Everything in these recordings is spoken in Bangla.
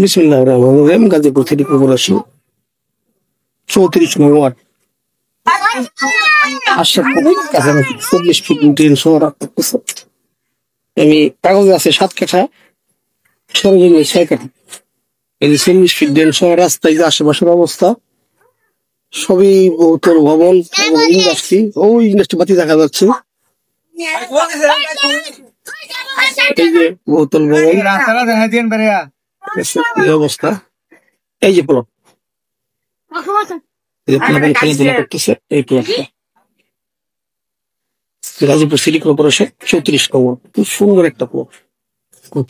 বিসমিল্লাহির রহমানির রহিম। গাজীপুর সিটি কর্পোরেশন 34 নং ওয়ার্ড। কাছাকাছি 40 ফিট ড্রেন সহ রাখতেছে। আমি কাগজে আছে 7 কাঠা, সরজমিনে 6 কাঠা। এই যে 40 ফিট ড্রেন সহ রাস্তায় যে আশেপাশের অবস্থা সবই বহুতল ভবন এবং ইন্ডাস্ট্রি। ওই ইন্ডাস্ট্রি বাতি দেখা যাচ্ছে। এই যে বহুতল ভবন এই অবস্থা। এই যে প্লট, খেলাধুলা করতেছে এই প্লটটা। গাজীপুর সিটি কর্পোরেশন 34 নং ওয়ার্ড। খুব সুন্দর একটা প্লট,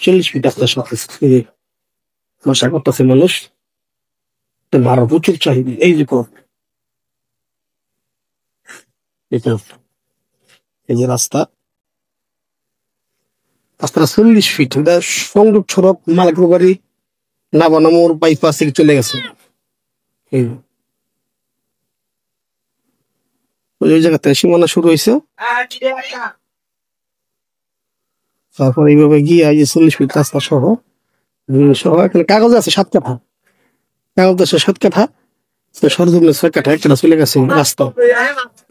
40 ফিট রাস্তার সাথে বাসা করতেছে মানুষ। ভাড়া প্রচুর চাহিদা। এই যে প্লট, এই যে রাস্তা, রাস্তাটা 40 ফিট। সংযোগ সড়ক মালিকের বাড়ি নাবানা মোড় বাইপাস থেকে চলে গেছে। ওই জায়গাতে সীমানা শুরু হয়েছে। তারপর এইভাবে গিয়ে এই যে 40 ফিট রাস্তা সহ এখানে কাগজ আছে 7 কাঠা, কাগজ আছে 7 কাঠা, সরজমিনে 6 কাঠা, একটা চলে গেছে রাস্তা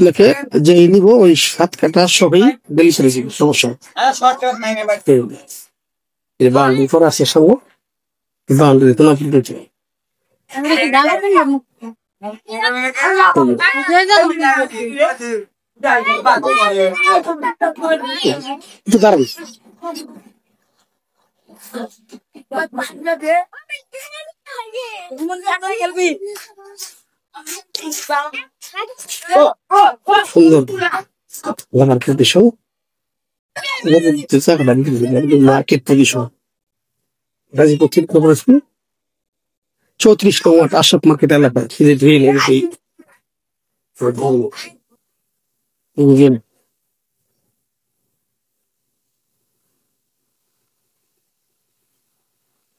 লেখে যে নিব ওই 7 কাঠা সবই ডেলি ছেড়ে দিবে, সমস্যা। বাউন্ডারি করা আছে সঙ্গে, বাউন্ডারি তো না দিতে দাঁড়াবি। সুন্দর market position, market position. Gazipur city corporation 34 নং ওয়ার্ড আশরাফ মার্কেট এলাকায়।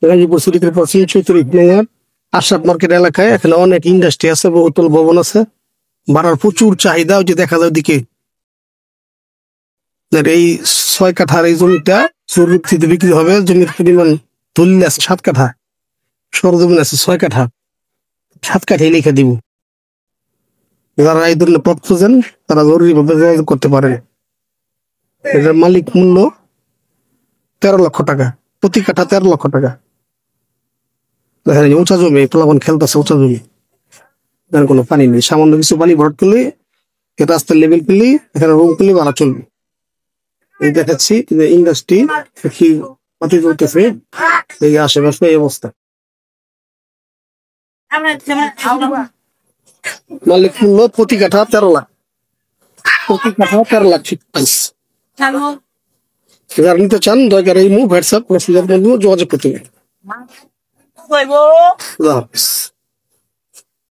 গাজীপুর সিটি কর্পোরেশন 34 নং ওয়ার্ড আশরাফ মার্কেট এলাকায়। এখানে অনেক ইন্ডাস্ট্রি আছে, বহুতল ভবন আছে, ভাড়ার প্রচুর চাহিদা। ওই যে দেখা যায় দিকে এই 6 কাঠার এই জমিটা চুক্তিতে বিক্রি হবে। জমির পরিমাণ তুললে আছে 7 কাঠা, সরজমিন আছে 6 কাঠা। 7 কাঠাই লিখে দিব। যারা এই ধরনের প্লট খুঁজেন তারা জরুরি ভাবে যোগাযোগ করতে পারেন। এটার মালিক মূল্য 13 লক্ষ টাকা, প্রতি কাঠা 13 লক্ষ টাকা। দেখেন উঁচা জমি, প্লাবন খেলতেছে উঁচা জমি, এখানে কোনো পানি নেই। সামান্য কিছু পানি ভরাট করলে রাস্তার লেভেল পেলে এখানে রুম পেলে ভাড়া চলবে। এই দেখাচ্ছি ইন্ডাস্ট্রি পাতি চলতেছে এই আশেপাশে এই অবস্থা। মালিক মূল্য প্রতি কাঠা 13 লাখ, প্রতি কাঠা 13 লাখ ঠিক পাইছে। যারা নিতে চান দয়া করে এই হোয়াটসঅ্যাপ মেসেজের মাধ্যমে যোগাযোগ করতে হবে।